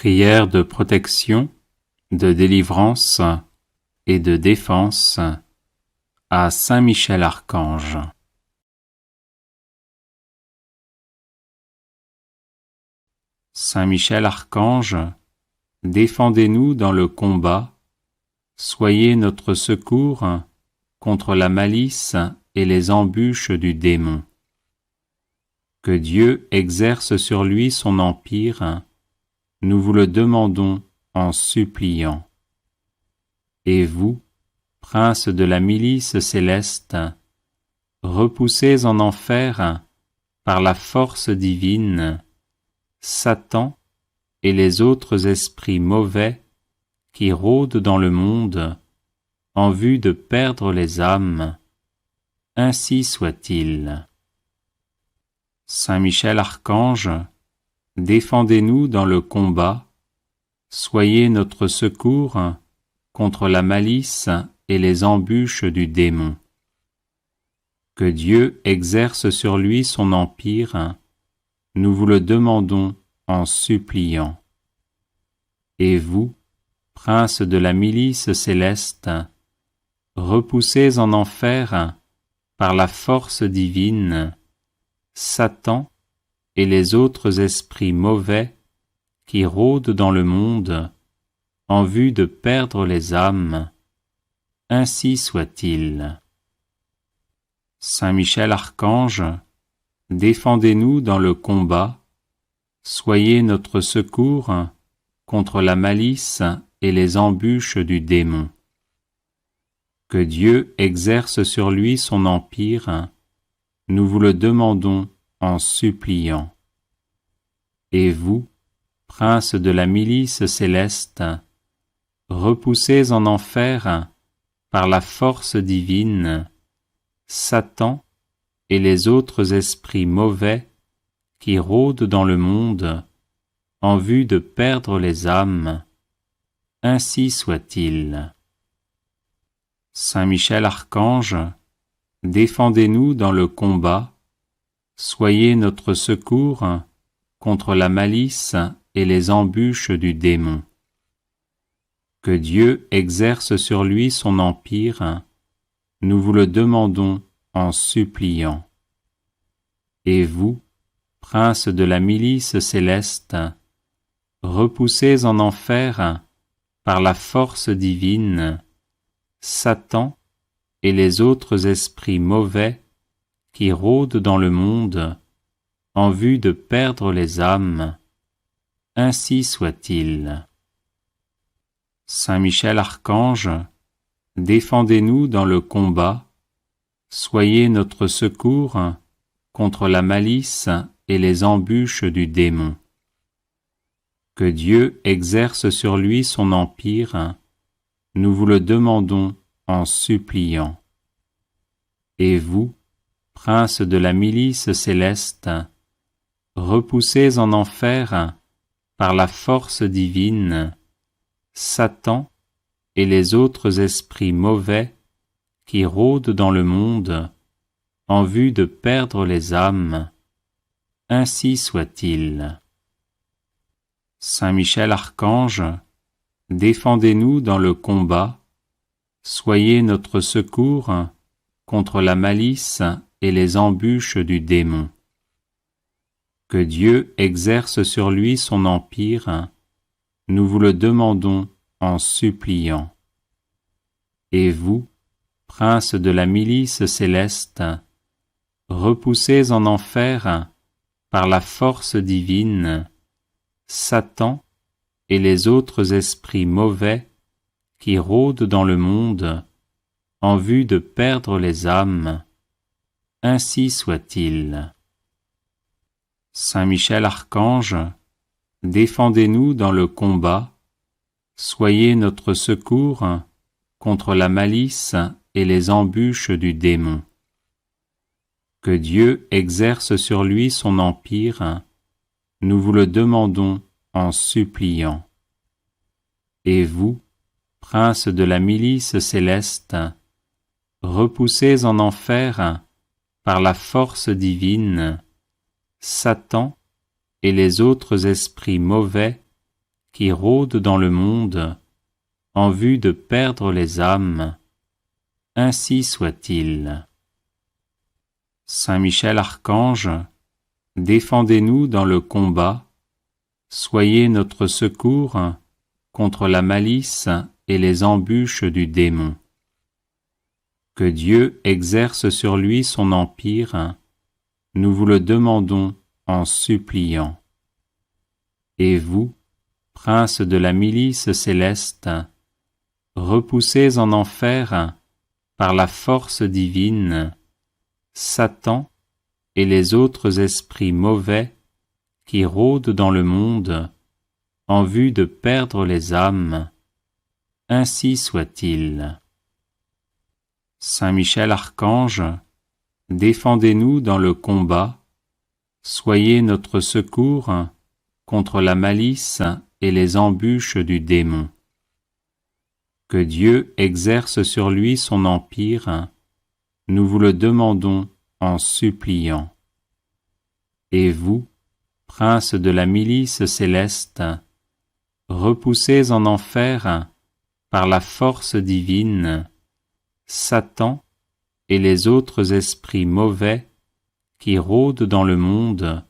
Prière de protection, de délivrance et de défense à Saint Michel Archange. Saint Michel Archange, défendez-nous dans le combat, soyez notre secours contre la malice et les embûches du démon. Que Dieu exerce sur lui son empire, nous vous le demandons en suppliant. Et vous, prince de la milice céleste, repoussez en enfer, par la force divine, Satan et les autres esprits mauvais qui rôdent dans le monde en vue de perdre les âmes. Ainsi soit-il. Saint Michel Archange, défendez-nous dans le combat, soyez notre secours contre la malice et les embûches du démon. Que Dieu exerce sur lui son empire, nous vous le demandons en suppliant. Et vous, prince de la milice céleste, repoussez en enfer, par la force divine, Satan et les autres esprits mauvais qui rôdent dans le monde en vue de perdre les âmes. Ainsi soit-il. Saint Michel Archange, défendez-nous dans le combat, soyez notre secours contre la malice et les embûches du démon. Que Dieu exerce sur lui son empire, nous vous le demandons en suppliant. Et vous, prince de la milice céleste, repoussez en enfer, par la force divine, Satan et les autres esprits mauvais qui rôdent dans le monde en vue de perdre les âmes. Ainsi soit-il. Saint Michel Archange, défendez-nous dans le combat, soyez notre secours contre la malice et les embûches du démon. Que Dieu exerce sur lui son empire, nous vous le demandons en suppliant. Et vous, prince de la milice céleste, repoussez en enfer, par la force divine, Satan et les autres esprits mauvais qui rôdent dans le monde en vue de perdre les âmes. Ainsi soit-il. Saint Michel Archange, défendez-nous dans le combat, soyez notre secours contre la malice et les embûches du démon. Que Dieu exerce sur lui son empire, nous vous le demandons en suppliant. Et vous, prince de la milice céleste, repoussez en enfer, par la force divine, Satan et les autres esprits mauvais qui rôdent dans le monde en vue de perdre les âmes. Ainsi soit-il. Saint Michel Archange, défendez-nous dans le combat, soyez notre secours contre la malice et les embûches du démon. Que Dieu exerce sur lui son empire, nous vous le demandons en suppliant. Et vous, prince de la milice céleste, repoussez en enfer, par la force divine, Satan et les autres esprits mauvais qui rôdent dans le monde en vue de perdre les âmes. Ainsi soit-il. Saint Michel Archange, défendez-nous dans le combat, soyez notre secours contre la malice et les embûches du démon. Que Dieu exerce sur lui son empire, nous vous le demandons en suppliant. Et vous, prince de la milice céleste, repoussez en enfer, par la force divine, Satan et les autres esprits mauvais qui rôdent dans le monde en vue de perdre les âmes, ainsi soit-il. Saint Michel Archange, défendez-nous dans le combat, soyez notre secours contre la malice et les embûches du démon. Que Dieu exerce sur lui son empire, nous vous le demandons en suppliant. Et vous, prince de la milice céleste, repoussez en enfer, par la force divine, Satan et les autres esprits mauvais qui rôdent dans le monde en vue de perdre les âmes, ainsi soit-il. Saint Michel Archange, défendez-nous dans le combat, soyez notre secours contre la malice et les embûches du démon. Que Dieu exerce sur lui son empire, nous vous le demandons en suppliant. Et vous, prince de la milice céleste, repoussez en enfer, par la force divine, Satan et les autres esprits mauvais qui rôdent dans le monde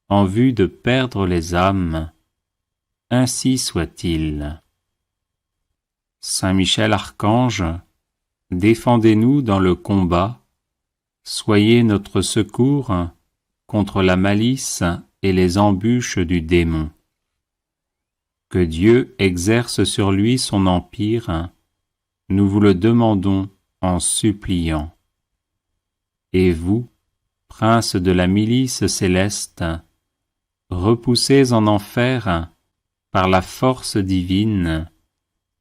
en vue de perdre les âmes, ainsi soit-il. Saint Michel Archange, défendez-nous dans le combat, soyez notre secours contre la malice et les embûches du démon. Que Dieu exerce sur lui son empire, nous vous le demandons en suppliant. Et vous, prince de la milice céleste, repoussez en enfer, par la force divine,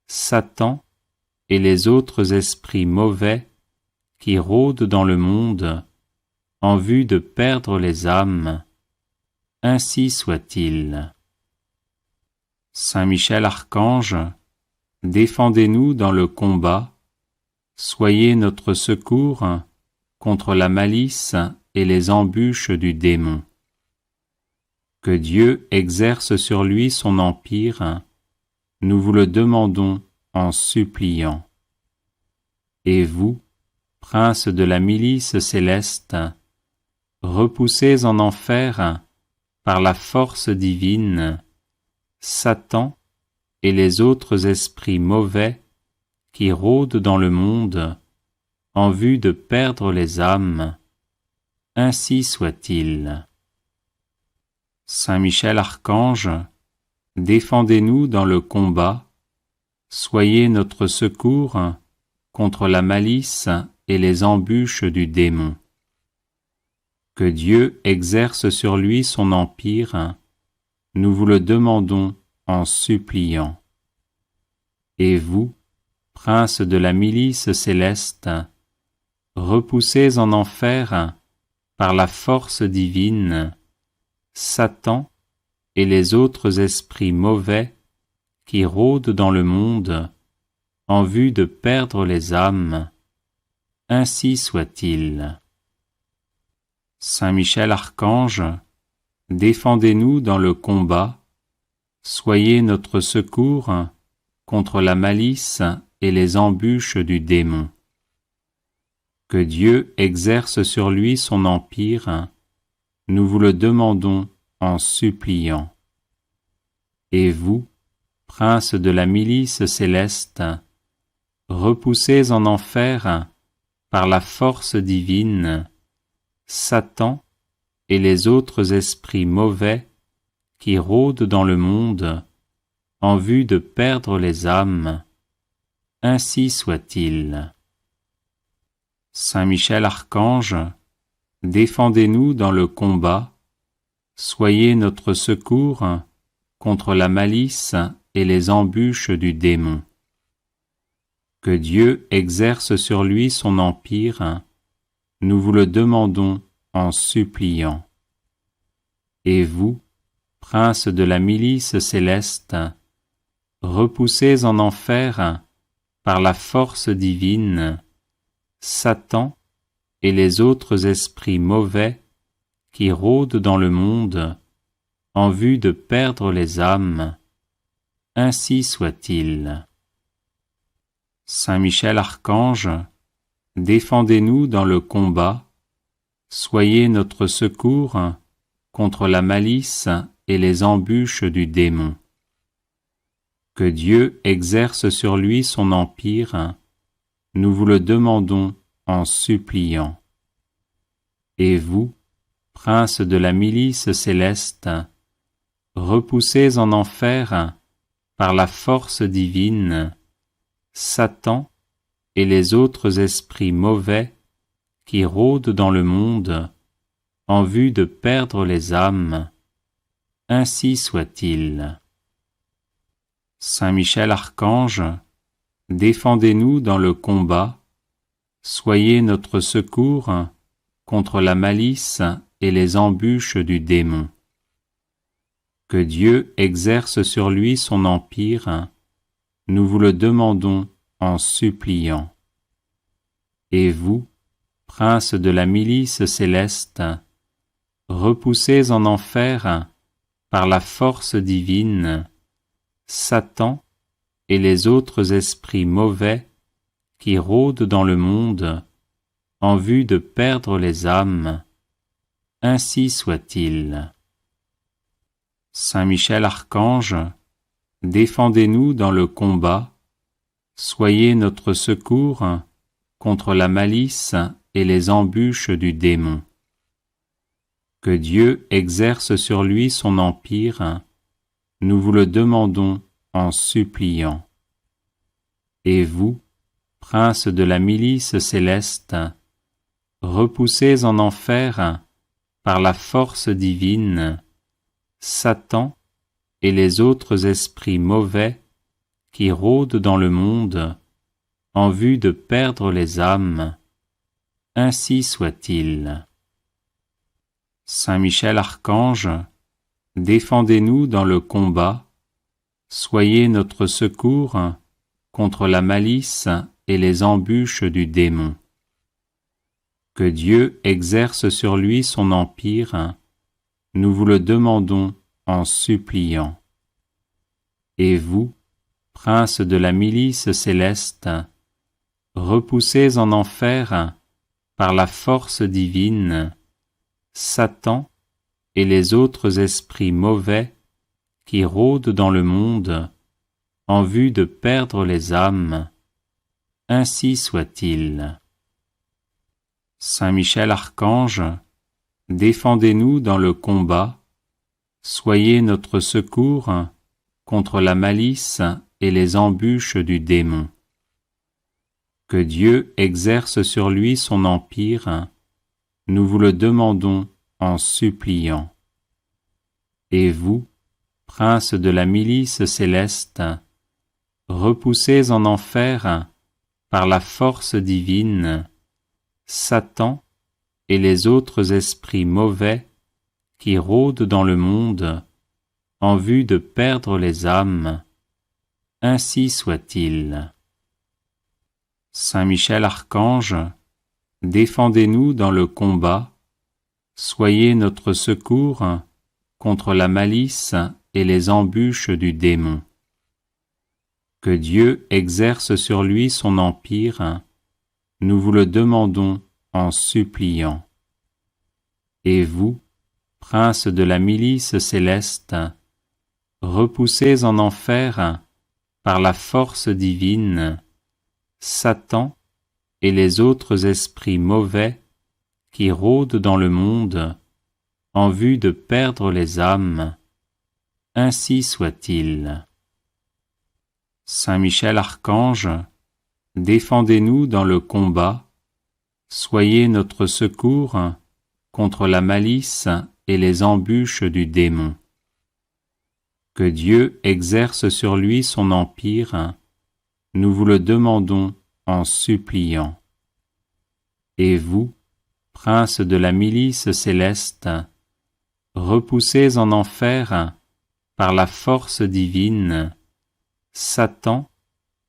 Satan et les autres esprits mauvais qui rôdent dans le monde en vue de perdre les âmes, ainsi soit-il. Saint Michel Archange, défendez-nous dans le combat, soyez notre secours contre la malice et les embûches du démon. Que Dieu exerce sur lui son empire, nous vous le demandons en suppliant. Et vous, prince de la milice céleste, repoussez en enfer, par la force divine, Satan et les autres esprits mauvais qui rôdent dans le monde en vue de perdre les âmes, ainsi soit-il. Saint Michel Archange, défendez-nous dans le combat, soyez notre secours contre la malice et les embûches du démon. Que Dieu exerce sur lui son empire, nous vous le demandons en suppliant. Et vous, prince de la milice céleste, repoussez en enfer, par la force divine, Satan et les autres esprits mauvais qui rôdent dans le monde en vue de perdre les âmes, ainsi soit-il. Saint Michel Archange, défendez-nous dans le combat, soyez notre secours contre la malice et les embûches du démon. Que Dieu exerce sur lui son empire, nous vous le demandons en suppliant. Et vous, prince de la milice céleste, repoussez en enfer, par la force divine, Satan et les autres esprits mauvais qui rôdent dans le monde en vue de perdre les âmes, ainsi soit-il. Saint Michel Archange, défendez-nous dans le combat, soyez notre secours contre la malice et les embûches du démon. Que Dieu exerce sur lui son empire, nous vous le demandons en suppliant. Et vous, prince de la milice céleste, repoussez en enfer, par la force divine, Satan et les autres esprits mauvais qui rôdent dans le monde en vue de perdre les âmes, ainsi soit-il. Saint Michel Archange, défendez-nous dans le combat, soyez notre secours contre la malice et les embûches du démon. Que Dieu exerce sur lui son empire, nous vous le demandons en suppliant. Et vous, prince de la milice céleste, repoussez en enfer, par la force divine, Satan et les autres esprits mauvais qui rôdent dans le monde en vue de perdre les âmes. Ainsi soit-il. Saint Michel Archange, défendez-nous dans le combat, soyez notre secours contre la malice et les embûches du démon. Que Dieu exerce sur lui son empire, nous vous le demandons en suppliant. Et vous, prince de la milice céleste, repoussez en enfer, par la force divine, Satan et les autres esprits mauvais qui rôdent dans le monde en vue de perdre les âmes. Ainsi soit-il. Saint Michel Archange, défendez-nous dans le combat, soyez notre secours contre la malice et les embûches du démon. Que Dieu exerce sur lui son empire, nous vous le demandons en suppliant. Et vous, prince de la milice céleste, repoussez en enfer, par la force divine, Satan et les autres esprits mauvais qui rôdent dans le monde en vue de perdre les âmes. Ainsi soit-il. Saint Michel Archange, défendez-nous dans le combat, soyez notre secours contre la malice et les embûches du démon. Que Dieu exerce sur lui son empire, nous vous le demandons en suppliant. Et vous, prince de la milice céleste, repoussez en enfer, par la force divine, Satan et les autres esprits mauvais qui rôdent dans le monde en vue de perdre les âmes. Ainsi soit-il. Saint Michel Archange, défendez-nous dans le combat, soyez notre secours contre la malice et les embûches du démon. Que Dieu exerce sur lui son empire, nous vous le demandons en suppliant. Et vous, prince de la milice céleste, repoussez en enfer, par la force divine, Satan et les autres esprits mauvais qui rôdent dans le monde en vue de perdre les âmes. Ainsi soit-il. Saint Michel Archange, défendez-nous dans le combat, soyez notre secours contre la malice et les embûches du démon. Que Dieu exerce sur lui son empire, nous vous le demandons en suppliant. Et vous, prince de la milice céleste, repoussez en enfer, par la force divine, Satan et les autres esprits mauvais qui rôdent dans le monde en vue de perdre les âmes. Ainsi soit-il. Saint Michel Archange, défendez-nous dans le combat, soyez notre secours contre la malice et les embûches du démon. Que Dieu exerce sur lui son empire, nous vous le demandons en suppliant. Et vous, prince de la milice céleste, repoussez en enfer, par la force divine, Satan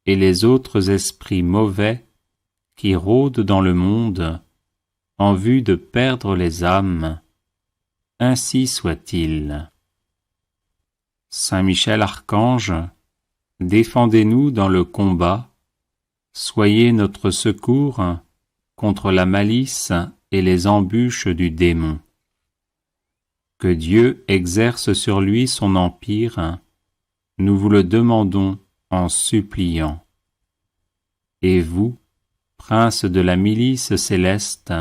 et les autres esprits mauvais qui rôdent dans le monde en vue de perdre les âmes. Ainsi soit-il. Saint Michel Archange, défendez-nous dans le combat, soyez notre secours contre la malice et les embûches du démon. Que Dieu exerce sur lui son empire, nous vous le demandons en suppliant. Et vous, princes de la milice céleste,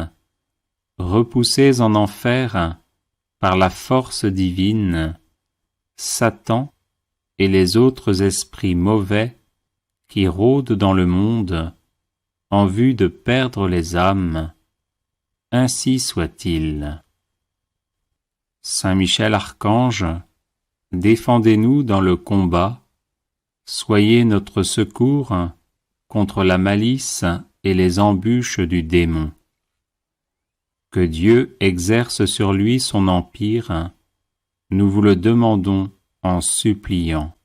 repoussez en enfer, par la force divine, Satan et les autres esprits mauvais qui rôdent dans le monde en vue de perdre les âmes. Ainsi soit-il. Saint Michel Archange, défendez-nous dans le combat, soyez notre secours contre la malice et les embûches du démon. Que Dieu exerce sur lui son empire, nous vous le demandons en suppliant.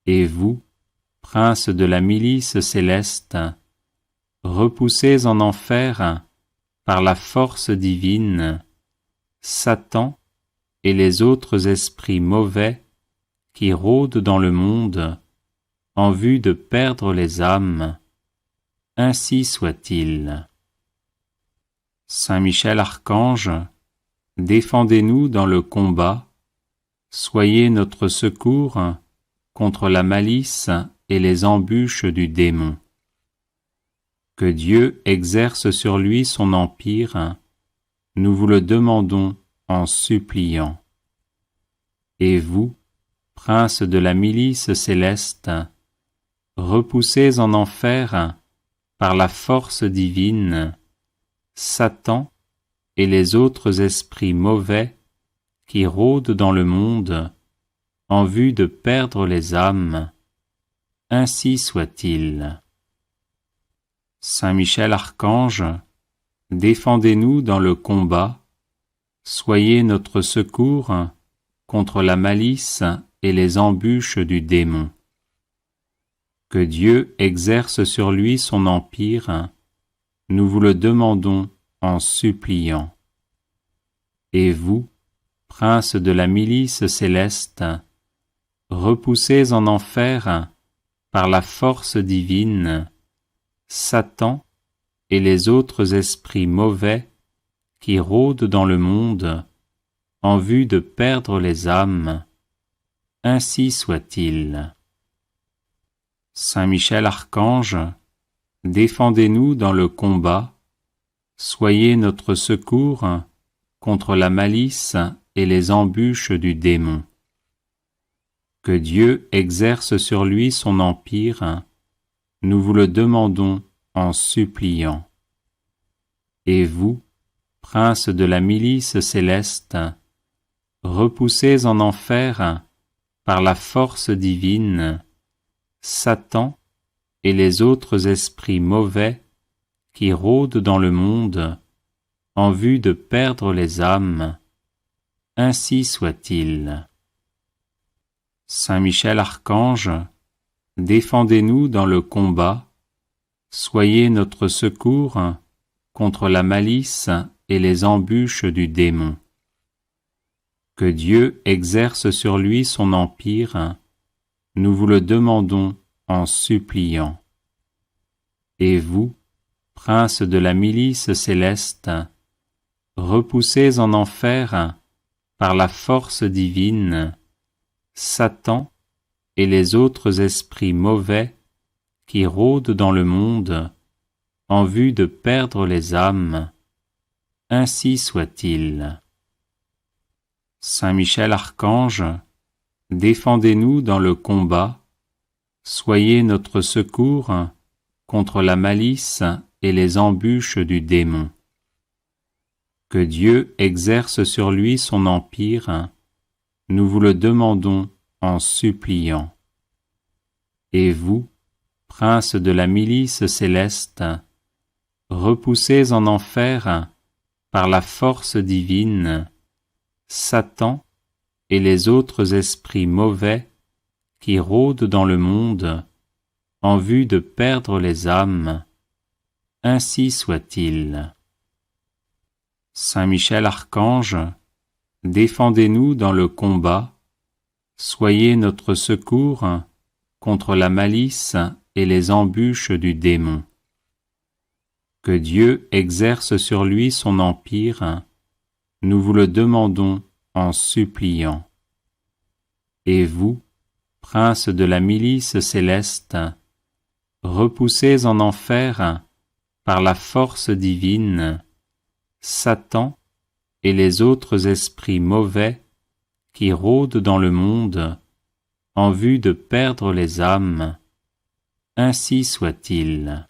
Et vous, princes de la milice céleste, repoussez en enfer, par la force divine, Satan et les autres esprits mauvais qui rôdent dans le monde en vue de perdre les âmes. Ainsi soit-il. Saint Michel Archange, défendez-nous dans le combat, soyez notre secours contre la malice et les embûches du démon. Que Dieu exerce sur lui son empire, nous vous le demandons en suppliant. Et vous, princes de la milice céleste, repoussez en enfer, par la force divine, Satan et les autres esprits mauvais qui rôdent dans le monde en vue de perdre les âmes. Ainsi soit-il. Saint Michel Archange, défendez-nous dans le combat, soyez notre secours contre la malice et les embûches du démon. Que Dieu exerce sur lui son empire, nous vous le demandons en suppliant. Et vous, princes de la milice céleste, repoussez en enfer, par la force divine, Satan et les autres esprits mauvais qui rôdent dans le monde en vue de perdre les âmes. Ainsi soit-il. Saint Michel Archange, défendez-nous dans le combat, soyez notre secours contre la malice et les embûches du démon. Que Dieu exerce sur lui son empire, nous vous le demandons en suppliant. Et vous, princes de la milice céleste, repoussez en enfer, par la force divine, Satan et les autres esprits mauvais qui rôdent dans le monde en vue de perdre les âmes. Ainsi soit-il. Saint Michel Archange, défendez-nous dans le combat, soyez notre secours contre la malice et les embûches du démon. Que Dieu exerce sur lui son empire, nous vous le demandons en suppliant. Et vous, princes de la milice céleste, repoussez en enfer, par la force divine, Satan et les autres esprits mauvais qui rôdent dans le monde en vue de perdre les âmes. Ainsi soit-il. Saint Michel Archange, défendez-nous dans le combat, soyez notre secours contre la malice et les embûches du démon. Que Dieu exerce sur lui son empire, nous vous le demandons en suppliant. Et vous, princes de la milice céleste, repoussez en enfer, par la force divine, Satan et les autres esprits mauvais qui rôdent dans le monde en vue de perdre les âmes. Ainsi soit-il. Saint Michel Archange, défendez-nous dans le combat, soyez notre secours contre la malice et les embûches du démon. Que Dieu exerce sur lui son empire, nous vous le demandons en suppliant. Et vous, princes de la milice céleste, repoussés en enfer par la force divine, Satan et les autres esprits mauvais qui rôdent dans le monde en vue de perdre les âmes, ainsi soit-il.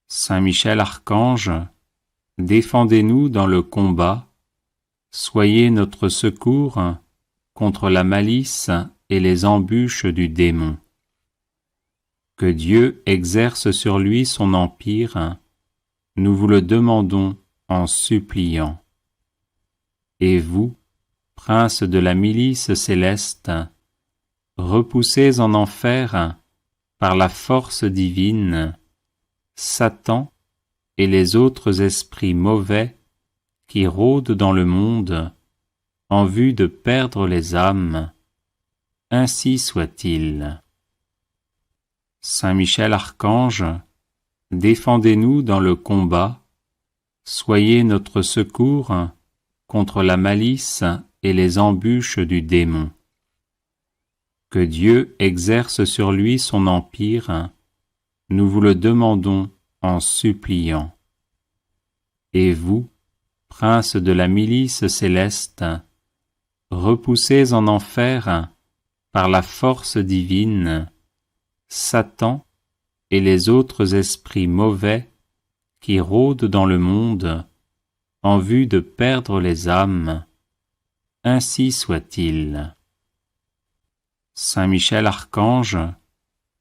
Saint Michel Archange, défendez-nous dans le combat, soyez notre secours contre la malice et les embûches du démon. Que Dieu exerce sur lui son empire, nous vous le demandons en suppliant. Et vous, princes de la milice céleste, repoussés en enfer par la force divine, Satan et les autres esprits mauvais qui rôdent dans le monde en vue de perdre les âmes, ainsi soit-il. Saint Michel Archange, défendez-nous dans le combat, soyez notre secours contre la malice et les embûches du démon. Que Dieu exerce sur lui son empire, nous vous le demandons en suppliant. Et vous, princes de la milice céleste, repoussés en enfer par la force divine, Satan et les autres esprits mauvais qui rôdent dans le monde en vue de perdre les âmes, ainsi soit-il. Saint Michel Archange,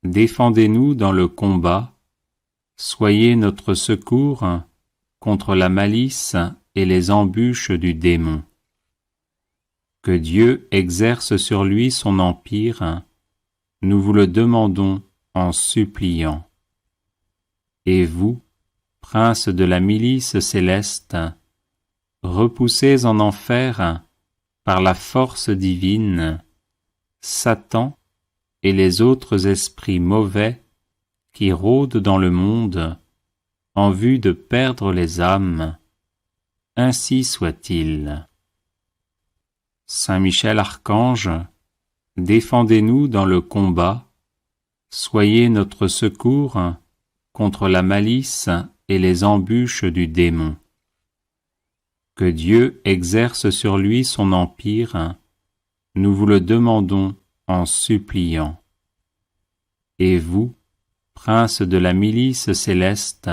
défendez-nous dans le combat, soyez notre secours contre la malice et les embûches du démon. Que Dieu exerce sur lui son empire, nous vous le demandons en suppliant. Et vous, princes de la milice céleste, repoussés en enfer par la force divine, Satan et les autres esprits mauvais qui rôdent dans le monde en vue de perdre les âmes, ainsi soit-il. Saint Michel Archange, défendez-nous dans le combat, soyez notre secours contre la malice et les embûches du démon. Que Dieu exerce sur lui son empire, nous vous le demandons en suppliant. Et vous, princes de la milice céleste,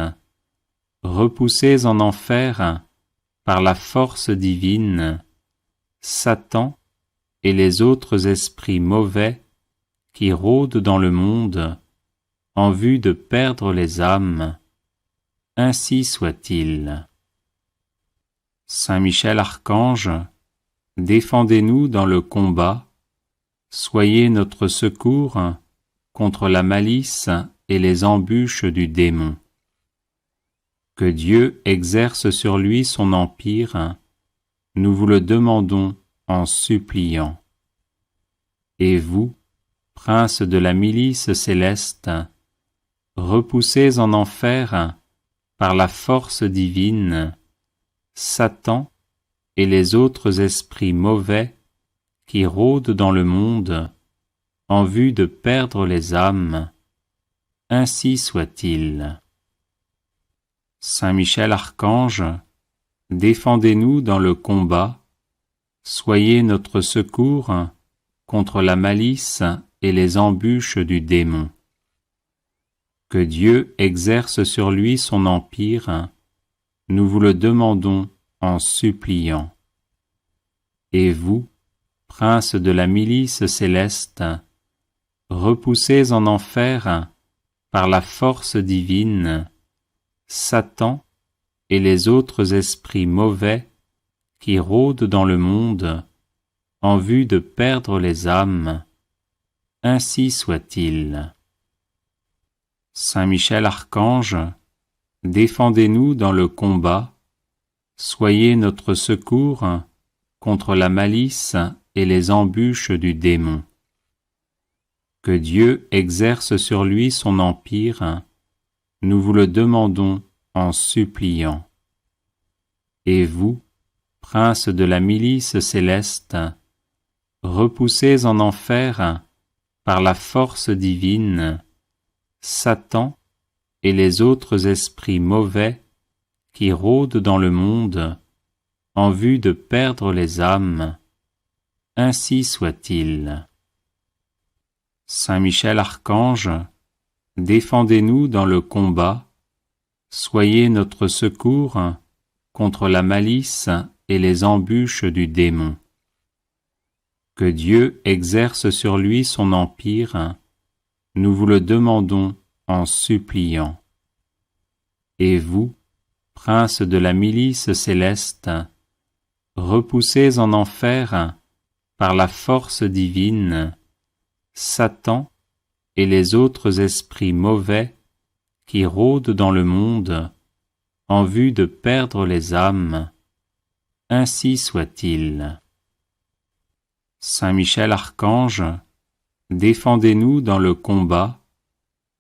repoussés en enfer par la force divine, Satan et les autres esprits mauvais qui rôdent dans le monde en vue de perdre les âmes, ainsi soit-il. Saint Michel Archange, défendez-nous dans le combat, soyez notre secours contre la malice et les embûches du démon. Que Dieu exerce sur lui son empire, nous vous le demandons en suppliant. Et vous, princes de la milice céleste, repoussés en enfer par la force divine, Satan et les autres esprits mauvais qui rôdent dans le monde en vue de perdre les âmes, ainsi soit-il. Saint Michel Archange, défendez-nous dans le combat, soyez notre secours contre la malice et les embûches du démon. Que Dieu exerce sur lui son empire, nous vous le demandons en suppliant. Et vous, princes de la milice céleste, repoussés en enfer par la force divine, Satan et les autres esprits mauvais qui rôdent dans le monde en vue de perdre les âmes, ainsi soit-il. Saint Michel Archange, défendez-nous dans le combat, soyez notre secours contre la malice et les embûches du démon. Que Dieu exerce sur lui son empire, nous vous le demandons en suppliant. Et vous, princes de la milice céleste, repoussés en enfer par la force divine, Satan et les autres esprits mauvais qui rôdent dans le monde en vue de perdre les âmes, ainsi soit-il. Saint Michel Archange, défendez-nous dans le combat, soyez notre secours contre la malice et les embûches du démon. Que Dieu exerce sur lui son empire, nous vous le demandons en suppliant. Et vous, princes de la milice céleste, repoussés en enfer par la force divine, Satan et les autres esprits mauvais qui rôdent dans le monde en vue de perdre les âmes, ainsi soit-il. Saint Michel Archange, défendez-nous dans le combat,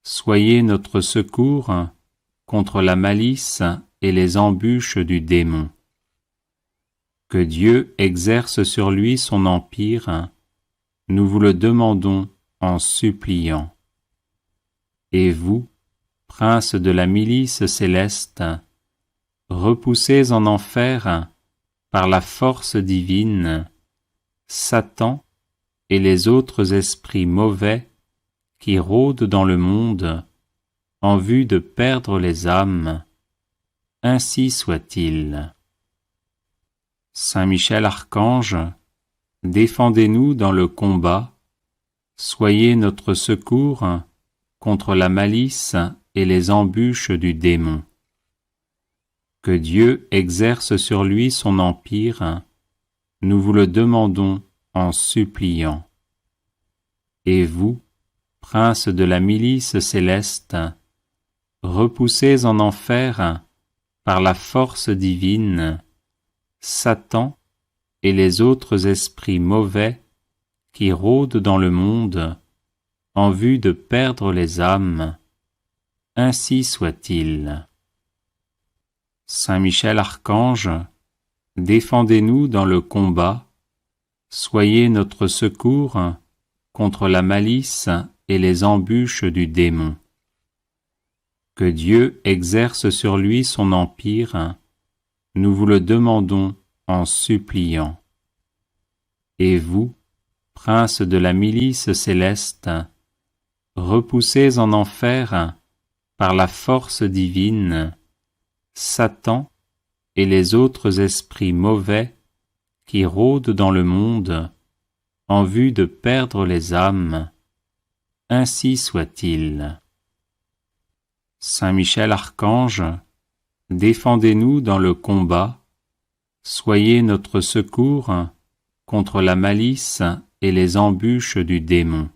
soyez notre secours contre la malice et les embûches du démon. Que Dieu exerce sur lui son empire, nous vous le demandons en suppliant. Et vous, princes de la milice céleste, repoussés en enfer par la force divine, Satan et les autres esprits mauvais qui rôdent dans le monde en vue de perdre les âmes, ainsi soit-il. Saint Michel Archange, défendez-nous dans le combat, soyez notre secours contre la malice et les embûches du démon. Que Dieu exerce sur lui son empire, nous vous le demandons en suppliant. Et vous, princes de la milice céleste, repoussés en enfer par la force divine, Satan et les autres esprits mauvais qui rôdent dans le monde en vue de perdre les âmes, ainsi soit-il. Saint Michel Archange, défendez-nous dans le combat, soyez notre secours contre la malice et les embûches du démon. Que Dieu exerce sur lui son empire, nous vous le demandons en suppliant. Et vous, princes de la milice céleste, repoussés en enfer par la force divine, Satan et les autres esprits mauvais qui rôdent dans le monde en vue de perdre les âmes, ainsi soit-il. Saint Michel Archange, défendez-nous dans le combat, soyez notre secours contre la malice et les embûches du démon.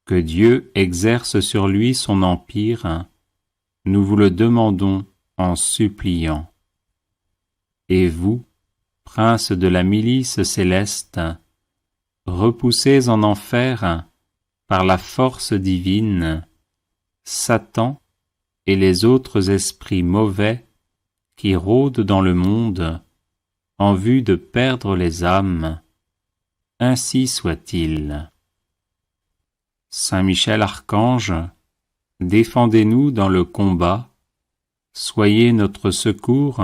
Que Dieu exerce sur lui son empire, nous vous le demandons en suppliant. Et vous, princes de la milice céleste, repoussés en enfer par la force divine, Satan et les autres esprits mauvais qui rôdent dans le monde en vue de perdre les âmes, ainsi soit-il. Saint Michel Archange, défendez-nous dans le combat, soyez notre secours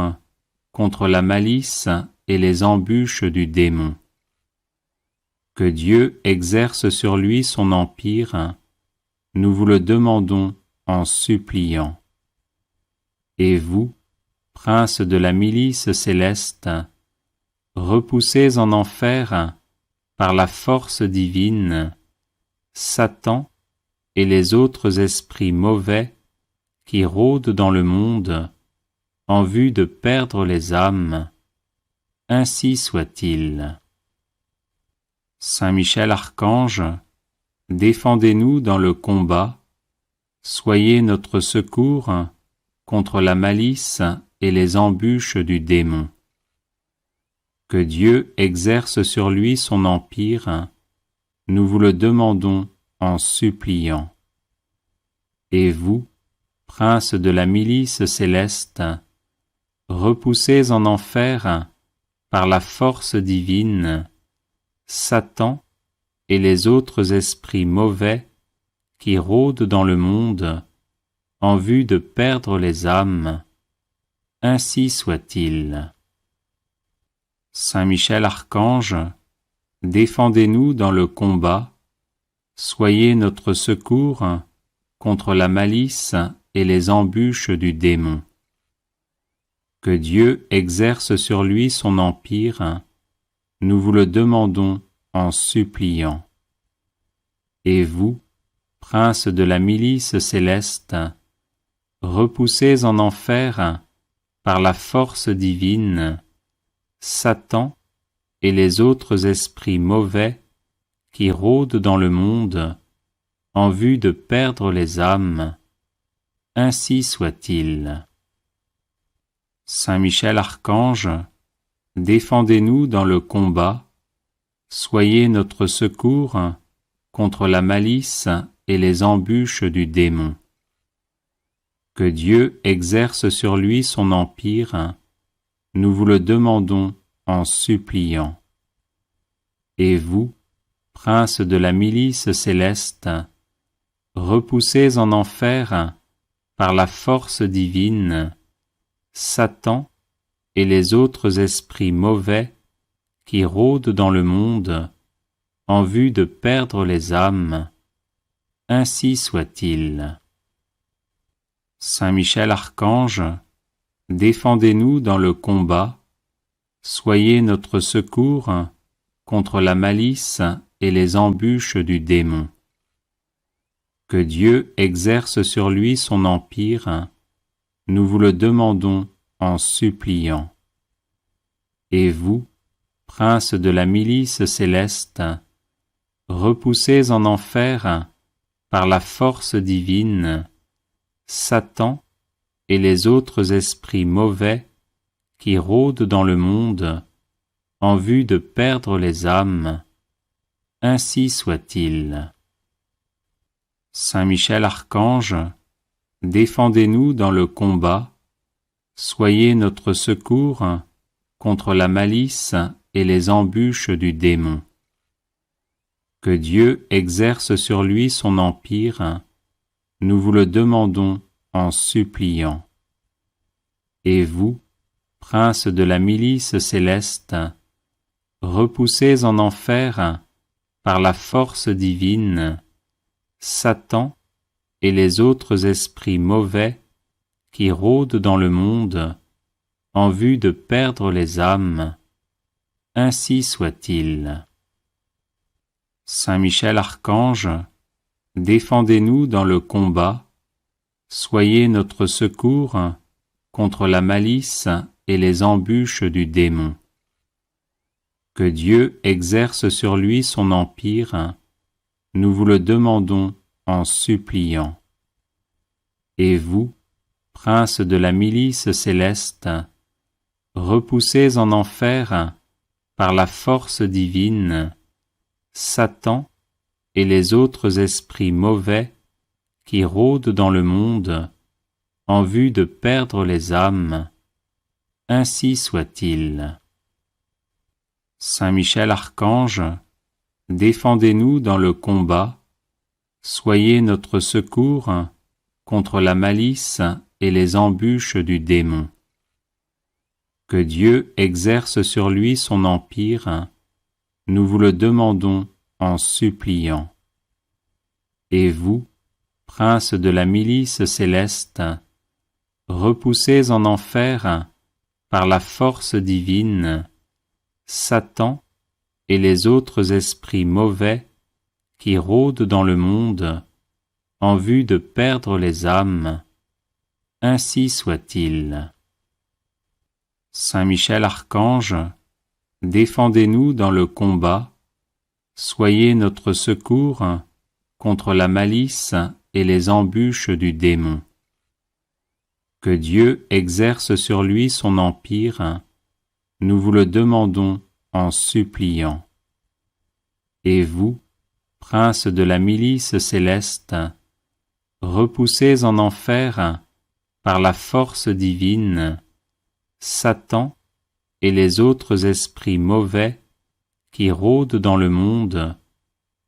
contre la malice et les embûches du démon. Que Dieu exerce sur lui son empire, nous vous le demandons en suppliant. Et vous, princes de la milice céleste, repoussés en enfer par la force divine, Satan et les autres esprits mauvais qui rôdent dans le monde en vue de perdre les âmes, ainsi soit-il. Saint Michel Archange, défendez-nous dans le combat, soyez notre secours contre la malice et les embûches du démon. Que Dieu exerce sur lui son empire, nous vous le demandons en suppliant. Et vous, princes de la milice céleste, repoussés en enfer par la force divine, Satan et les autres esprits mauvais qui rôdent dans le monde en vue de perdre les âmes, ainsi soit-il. Saint Michel Archange, défendez-nous dans le combat, soyez notre secours contre la malice et les embûches du démon. Que Dieu exerce sur lui son empire, nous vous le demandons en suppliant. Et vous, princes de la milice céleste, repoussés en enfer par la force divine, Satan et les autres esprits mauvais qui rôdent dans le monde en vue de perdre les âmes, ainsi soit-il. Saint Michel Archange, défendez-nous dans le combat, soyez notre secours contre la malice et les embûches du démon. Que Dieu exerce sur lui son empire, nous vous le demandons en suppliant. Et vous, princes de la milice céleste, repoussés en enfer par la force divine, Satan et les autres esprits mauvais qui rôdent dans le monde en vue de perdre les âmes, ainsi soit-il. Saint Michel Archange, défendez-nous dans le combat, soyez notre secours contre la malice et les embûches du démon. Que Dieu exerce sur lui son empire, nous vous le demandons en suppliant. Et vous, princes de la milice céleste, repoussés en enfer par la force divine, Satan et les autres esprits mauvais qui rôdent dans le monde en vue de perdre les âmes, ainsi soit-il. Saint Michel Archange, défendez-nous dans le combat, soyez notre secours contre la malice et les embûches du démon. Que Dieu exerce sur lui son empire, nous vous le demandons en suppliant. Et vous, princes de la milice céleste, repoussés en enfer par la force divine, Satan et les autres esprits mauvais qui rôdent dans le monde en vue de perdre les âmes, ainsi soit-il. Saint Michel Archange, défendez-nous dans le combat, soyez notre secours contre la malice et les embûches du démon. Que Dieu exerce sur lui son empire, nous vous le demandons en suppliant. Et vous, princes de la milice céleste, repoussés en enfer par la force divine, Satan et les autres esprits mauvais qui rôdent dans le monde en vue de perdre les âmes, ainsi soit-il. Saint Michel Archange, défendez-nous dans le combat, soyez notre secours contre la malice et les embûches du démon. Que Dieu exerce sur lui son empire, nous vous le demandons en suppliant. Et vous, princes de la milice céleste, repoussés en enfer par la force divine, Satan et les autres esprits mauvais qui rôdent dans le monde en vue de perdre les âmes, ainsi soit-il. Saint Michel Archange, défendez-nous dans le combat, soyez notre secours contre la malice et les embûches du démon. Que Dieu exerce sur lui son empire, nous vous le demandons en suppliant. Et vous, princes de la milice céleste, repoussés en enfer par la force divine, Satan et les autres esprits mauvais qui rôdent dans le monde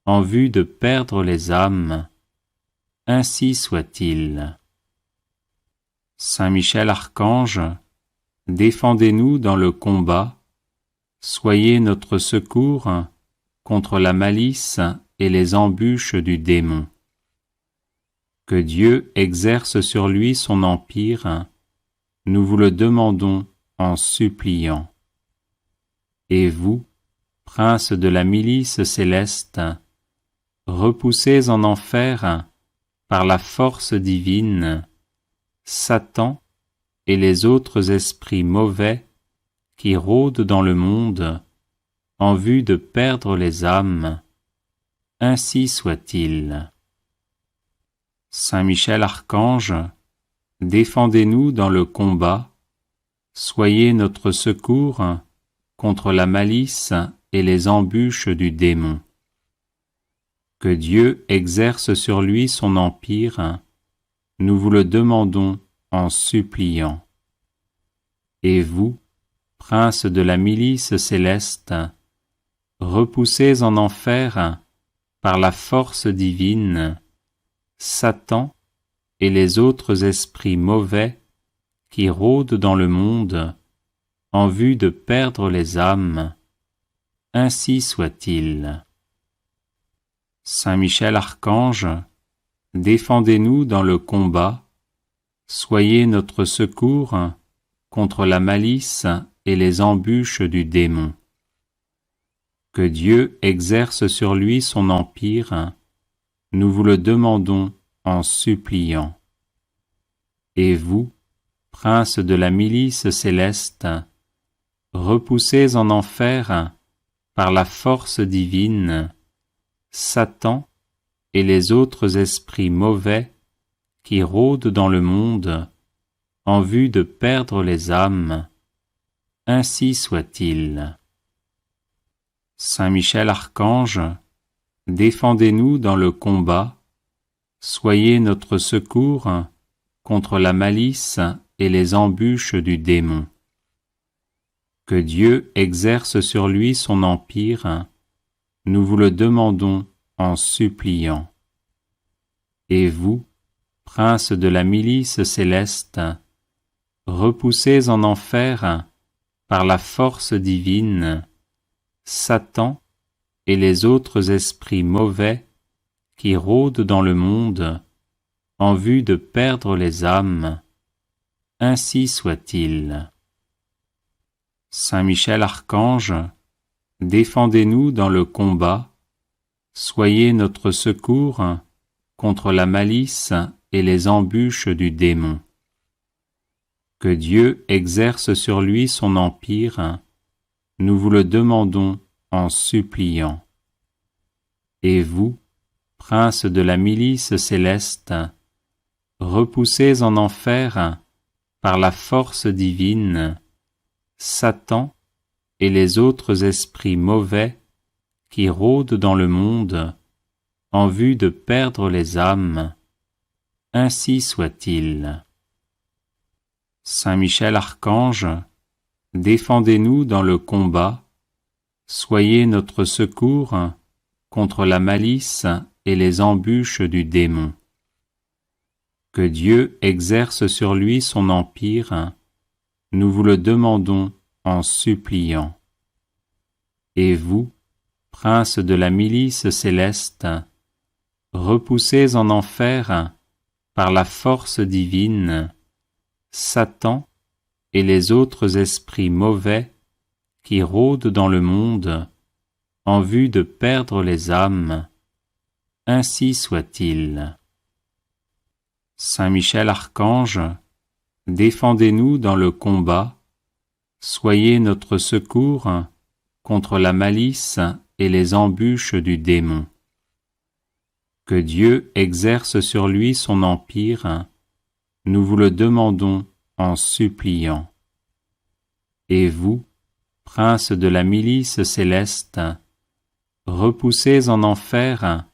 en vue de perdre les âmes, ainsi soit-il. Saint Michel Archange, défendez-nous dans le combat, soyez notre secours contre la malice et les embûches du démon. Que Dieu exerce sur lui son empire, nous vous le demandons en suppliant. Et vous, princes de la milice céleste, repoussés en enfer par la force divine, Satan et les autres esprits mauvais qui rôdent dans le monde en vue de perdre les âmes, ainsi soit-il. Saint Michel Archange, défendez-nous dans le combat, soyez notre secours contre la malice et les embûches du démon. Que Dieu exerce sur lui son empire, nous vous le demandons en suppliant. Et vous, princes de la milice céleste, repoussés en enfer par la force divine, Satan et les autres esprits mauvais qui rôdent dans le monde en vue de perdre les âmes, ainsi soit-il. Saint Michel Archange, défendez-nous dans le combat, soyez notre secours contre la malice et les embûches du démon. Que Dieu exerce sur lui son empire, nous vous le demandons en suppliant. Et vous, princes de la milice céleste, repoussés en enfer par la force divine, Satan et les autres esprits mauvais qui rôdent dans le monde en vue de perdre les âmes, ainsi soit-il. Saint Michel Archange, défendez-nous dans le combat, soyez notre secours contre la malice et les embûches du démon. Que Dieu exerce sur lui son empire, nous vous le demandons en suppliant. Et vous, princes de la milice céleste, repoussés en enfer par la force divine, Satan et les autres esprits mauvais qui rôdent dans le monde en vue de perdre les âmes, ainsi soit-il. Saint Michel Archange, défendez-nous dans le combat, soyez notre secours contre la malice et les embûches du démon. Que Dieu exerce sur lui son empire, nous vous le demandons en suppliant. Et vous, princes de la milice céleste, repoussés en enfer par la force divine, Satan et les autres esprits mauvais qui rôdent dans le monde en vue de perdre les âmes, ainsi soit-il. Saint Michel Archange, défendez-nous dans le combat, soyez notre secours contre la malice et les embûches du démon. Que Dieu exerce sur lui son empire, nous vous le demandons en suppliant. Et vous, princes de la milice céleste, repoussés en enfer par la force divine, Satan et les autres esprits mauvais qui rôdent dans le monde en vue de perdre les âmes, ainsi soit-il. Saint Michel Archange, défendez-nous dans le combat, soyez notre secours contre la malice et les embûches du démon. Que Dieu exerce sur lui son empire, nous vous le demandons en suppliant. Et vous, princes de la milice céleste, repoussés en enfer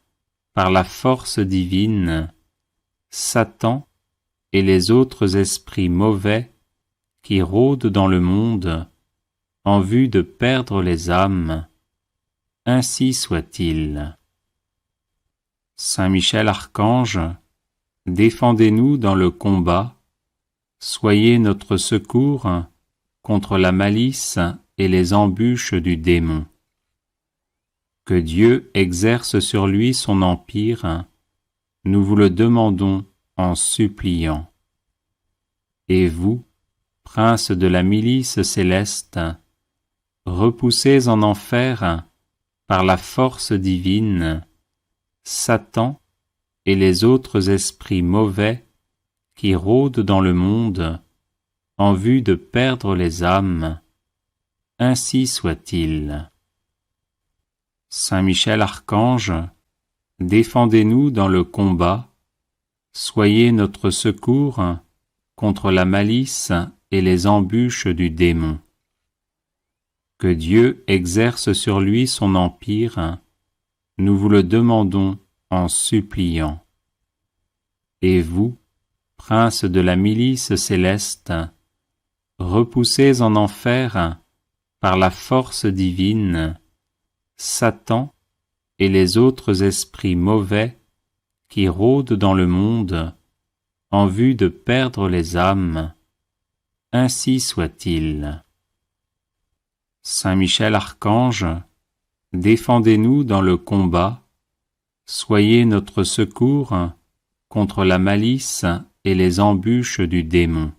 par la force divine, Satan et les autres esprits mauvais qui rôdent dans le monde en vue de perdre les âmes. Ainsi soit-il. Saint Michel Archange, défendez-nous dans le combat, soyez notre secours contre la malice et les embûches du démon. Que Dieu exerce sur lui son empire, nous vous le demandons en suppliant. Et vous, princes de la milice céleste, repoussez en enfer, par la force divine, Satan et les autres esprits mauvais qui rôdent dans le monde en vue de perdre les âmes. Ainsi soit-il. Saint Michel Archange, défendez-nous dans le combat, soyez notre secours contre la malice et les embûches du démon. Que Dieu exerce sur lui son empire, nous vous le demandons en suppliant. Et vous, princes de la milice céleste, repoussez en enfer, par la force divine, Satan et les autres esprits mauvais qui rôdent dans le monde en vue de perdre les âmes. Ainsi soit-il. Saint Michel Archange, défendez-nous dans le combat, soyez notre secours contre la malice et les embûches du démon.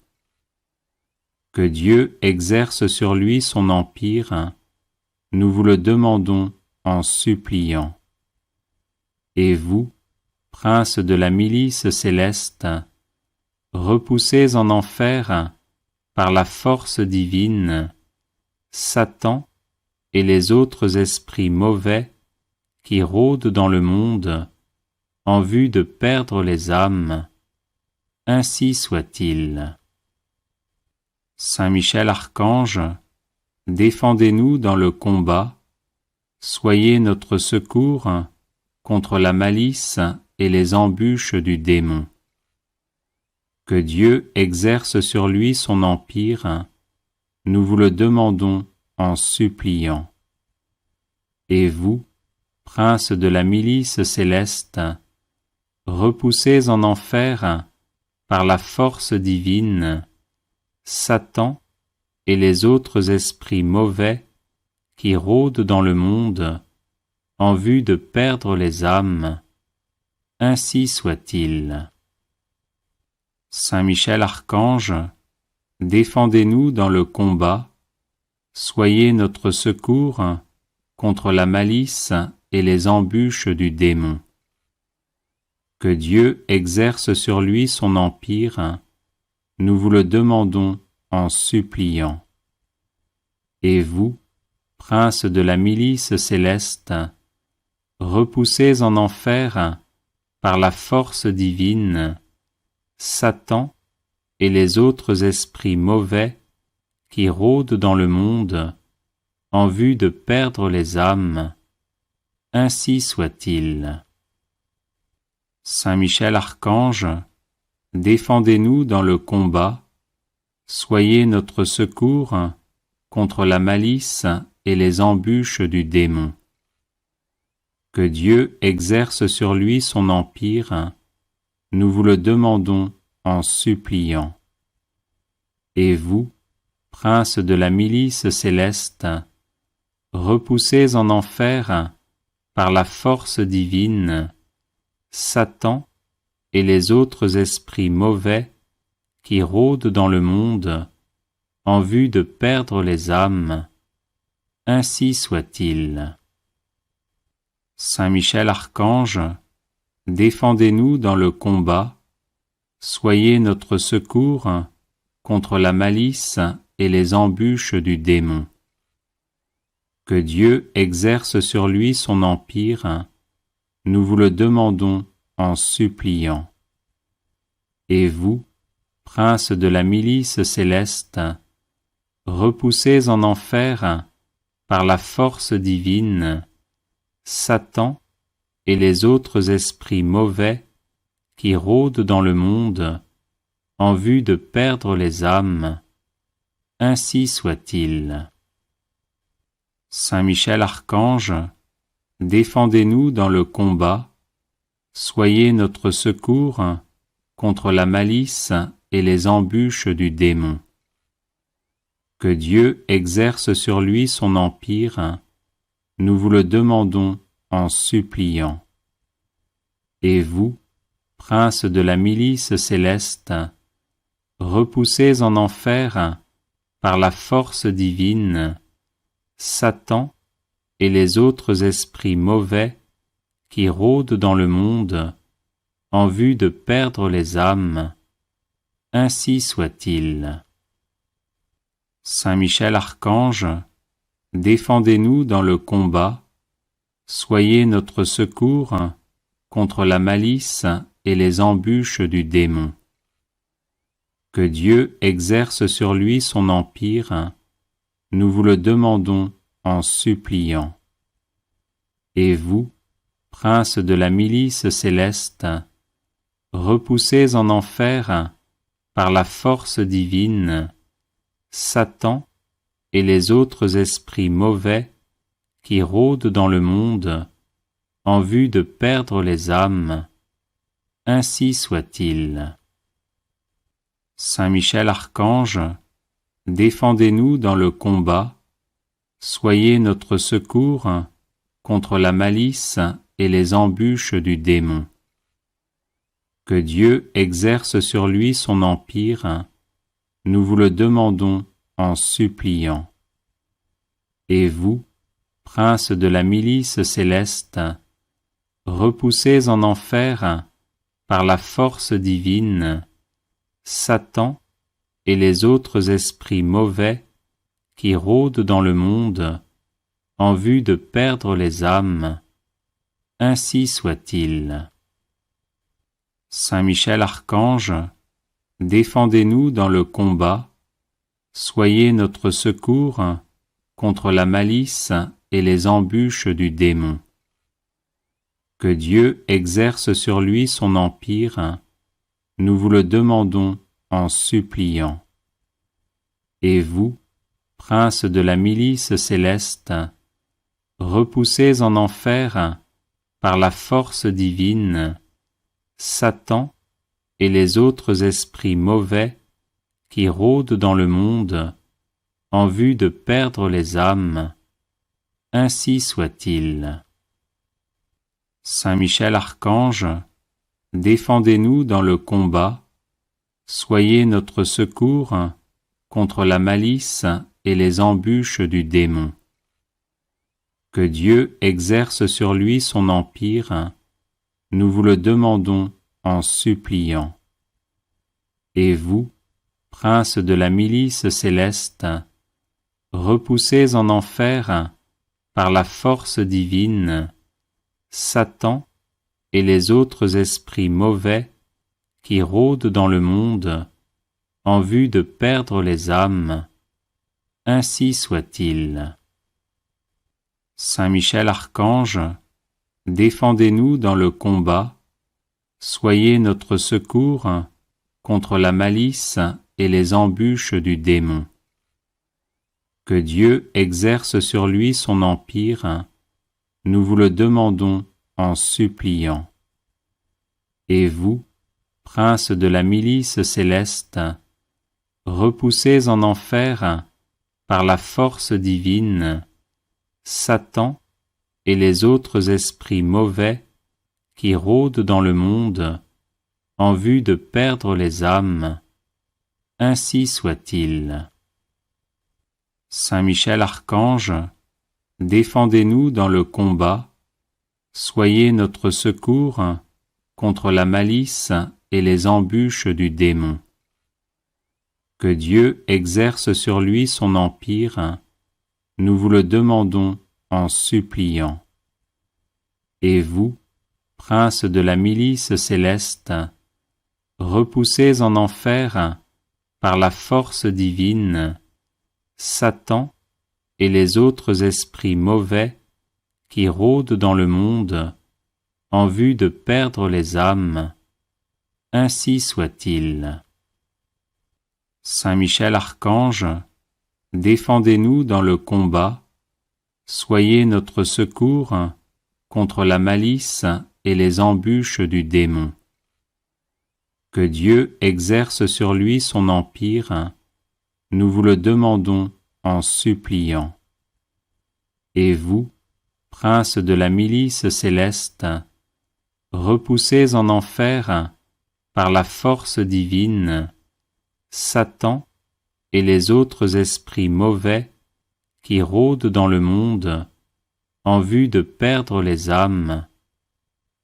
Que Dieu exerce sur lui son empire, nous vous le demandons en suppliant. Et vous, princes de la milice céleste, repoussez en enfer, par la force divine, Satan et les autres esprits mauvais qui rôdent dans le monde en vue de perdre les âmes. Ainsi soit-il. Saint Michel Archange, défendez-nous dans le combat, soyez notre secours contre la malice et les embûches du démon. Que Dieu exerce sur lui son empire, nous vous le demandons en suppliant. Et vous, princes de la milice céleste, repoussez en enfer, par la force divine, Satan et les autres esprits mauvais qui rôdent dans le monde en vue de perdre les âmes. Ainsi soit-il. Saint Michel Archange, défendez-nous dans le combat, soyez notre secours contre la malice et les embûches du démon. Que Dieu exerce sur lui son empire, nous vous le demandons en suppliant. Et vous, princes de la milice céleste, repoussez en enfer, par la force divine, Satan et les autres esprits mauvais qui rôdent dans le monde en vue de perdre les âmes. Ainsi soit-il. Saint Michel Archange, défendez-nous dans le combat, soyez notre secours contre la malice et les embûches du démon. Que Dieu exerce sur lui son empire, nous vous le demandons en suppliant. Et vous, princes de la milice céleste, repoussez en enfer, par la force divine, Satan et les autres esprits mauvais qui rôdent dans le monde en vue de perdre les âmes. Ainsi soit-il. Saint Michel Archange, défendez-nous dans le combat, soyez notre secours contre la malice et les embûches du démon. Que Dieu exerce sur lui son empire, nous vous le demandons en suppliant. Et vous, princes de la milice céleste, repoussez en enfer, par la force divine, Satan et les autres esprits mauvais qui rôdent dans le monde en vue de perdre les âmes, ainsi soit-il. Saint Michel Archange, défendez-nous dans le combat, soyez notre secours contre la malice et les embûches du démon. Que Dieu exerce sur lui son empire, nous vous le demandons en suppliant. Et vous, princes de la milice céleste, repoussez en enfer, par la force divine, Satan et les autres esprits mauvais qui rôdent dans le monde en vue de perdre les âmes, ainsi soit-il. Saint Michel Archange, défendez-nous dans le combat, soyez notre secours contre la malice et les embûches du démon. Que Dieu exerce sur lui son empire, nous vous le demandons en suppliant. Et vous, princes de la milice céleste, repoussez en enfer, par la force divine, Satan et les autres esprits mauvais qui rôdent dans le monde en vue de perdre les âmes, ainsi soit-il. Saint Michel Archange, défendez-nous dans le combat, soyez notre secours contre la malice et les embûches du démon. Que Dieu exerce sur lui son empire, nous vous le demandons en suppliant. Et vous, princes de la milice céleste, repoussez en enfer, par la force divine, Satan et les autres esprits mauvais qui rôdent dans le monde en vue de perdre les âmes, ainsi soit-il. Saint Michel Archange, défendez-nous dans le combat, soyez notre secours contre la malice et les embûches du démon. Que Dieu exerce sur lui son empire, nous vous le demandons en suppliant. Et vous, princes de la milice céleste, repoussez en enfer, par la force divine, Satan et les autres esprits mauvais qui rôdent dans le monde en vue de perdre les âmes, ainsi soit-il. Saint Michel Archange, défendez-nous dans le combat, soyez notre secours contre la malice et les embûches du démon. Que Dieu exerce sur lui son empire, nous vous le demandons en suppliant. Et vous, princes de la milice céleste, repoussez en enfer, par la force divine, Satan et les autres esprits mauvais qui rôdent dans le monde en vue de perdre les âmes, ainsi soit-il. Saint Michel Archange, défendez-nous dans le combat, soyez notre secours contre la malice et les embûches du démon. Que Dieu exerce sur lui son empire, nous vous le demandons en suppliant. Et vous, princes de la milice céleste, repoussez en enfer, par la force divine, Satan et les autres esprits mauvais qui rôdent dans le monde en vue de perdre les âmes, ainsi soit-il. Saint Michel Archange, défendez-nous dans le combat, soyez notre secours contre la malice et les embûches du démon. Que Dieu exerce sur lui son empire, nous vous le demandons en suppliant. Et vous, princes de la milice céleste, repoussez en enfer, par la force divine, Satan et les autres esprits mauvais qui rôdent dans le monde en vue de perdre les âmes. Ainsi soit-il. Saint Michel Archange, défendez-nous dans le combat, soyez notre secours contre la malice et les embûches du démon. Que Dieu exerce sur lui son empire, nous vous le demandons en suppliant. Et vous, prince de la milice céleste, repoussez en enfer, par la force divine, Satan et les autres esprits mauvais qui rôdent dans le monde en vue de perdre les âmes.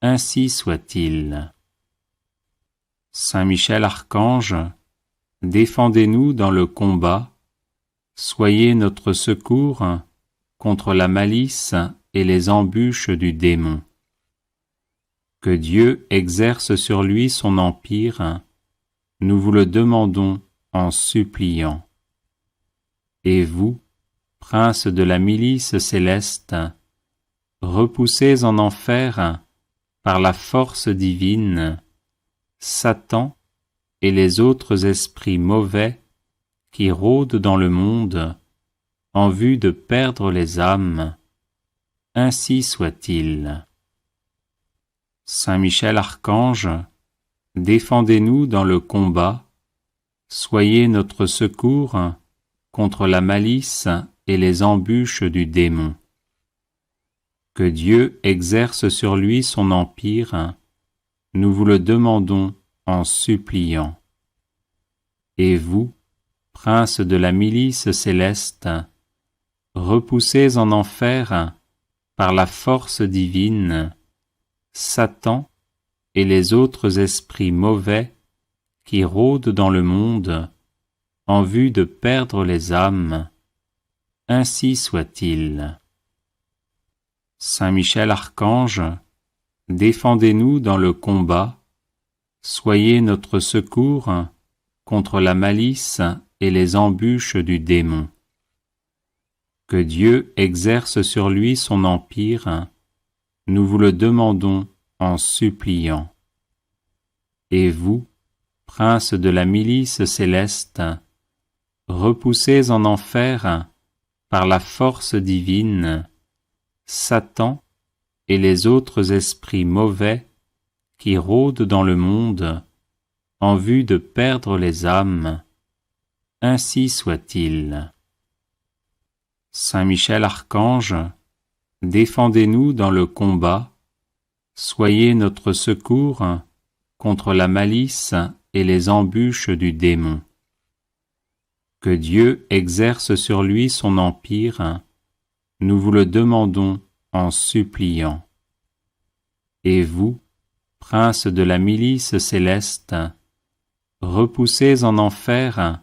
Ainsi soit-il. Saint Michel Archange, défendez-nous dans le combat, soyez notre secours contre la malice et les embûches du démon. Que Dieu exerce sur lui son empire, nous vous le demandons en suppliant. Et vous, prince de la milice céleste, repoussez en enfer, par la force divine, Satan et les autres esprits mauvais qui rôdent dans le monde en vue de perdre les âmes. Ainsi soit-il. Saint Michel Archange, défendez-nous dans le combat, soyez notre secours contre la malice et les embûches du démon. Que Dieu exerce sur lui son empire, nous vous le demandons en suppliant. Et vous, prince de la milice céleste, repoussez en enfer, par la force divine, Satan et les autres esprits mauvais qui rôdent dans le monde en vue de perdre les âmes. Ainsi soit-il. Saint Michel Archange, défendez-nous dans le combat, soyez notre secours contre la malice et les embûches du démon. Que Dieu exerce sur lui son empire, nous vous le demandons en suppliant. Et vous, prince de la milice céleste, repoussez en enfer, par la force divine, Satan et les autres esprits mauvais qui rôdent dans le monde en vue de perdre les âmes. Ainsi soit-il. Saint Michel Archange, défendez-nous dans le combat, soyez notre secours contre la malice et les embûches du démon. Que Dieu exerce sur lui son empire, nous vous le demandons en suppliant. Et vous, prince de la milice céleste, repoussez en enfer,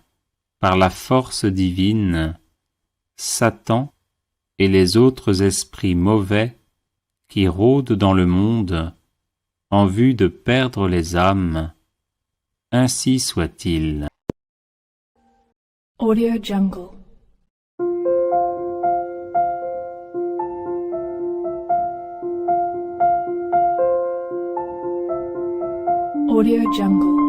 par la force divine, Satan et les autres esprits mauvais qui rôdent dans le monde en vue de perdre les âmes. Ainsi soit-il. Audio Jungle. Audio Jungle.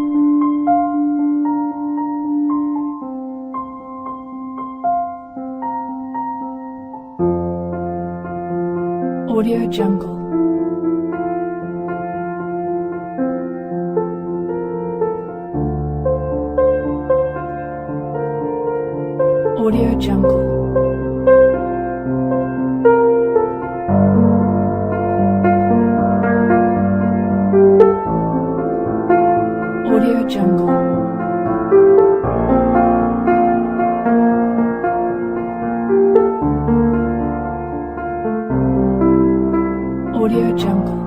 Audio Jungle. Audio Jungle. Audio Jungle. Audio Jungle.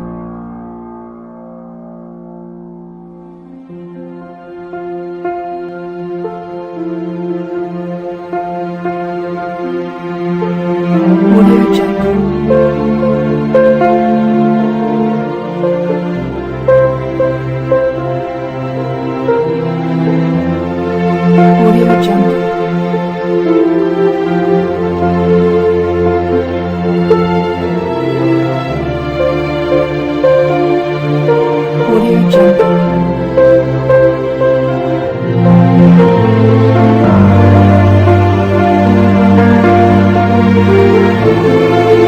Audio Jungle.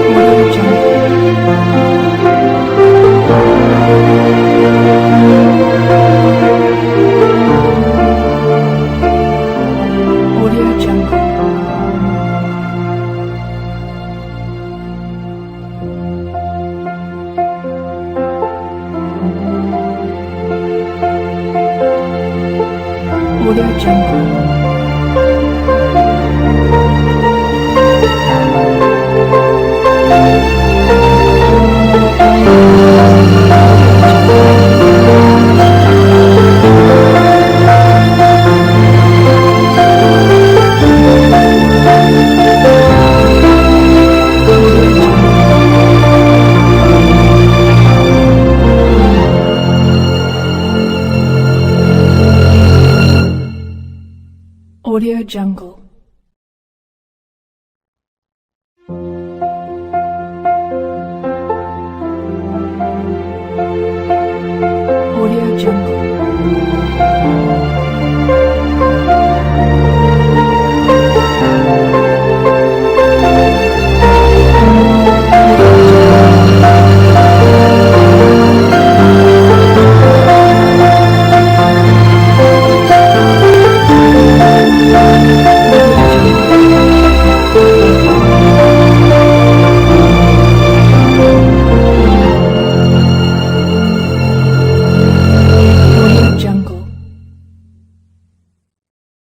Audio Jungle. Audio Jungle. Audio Jungle. Audio Jungle.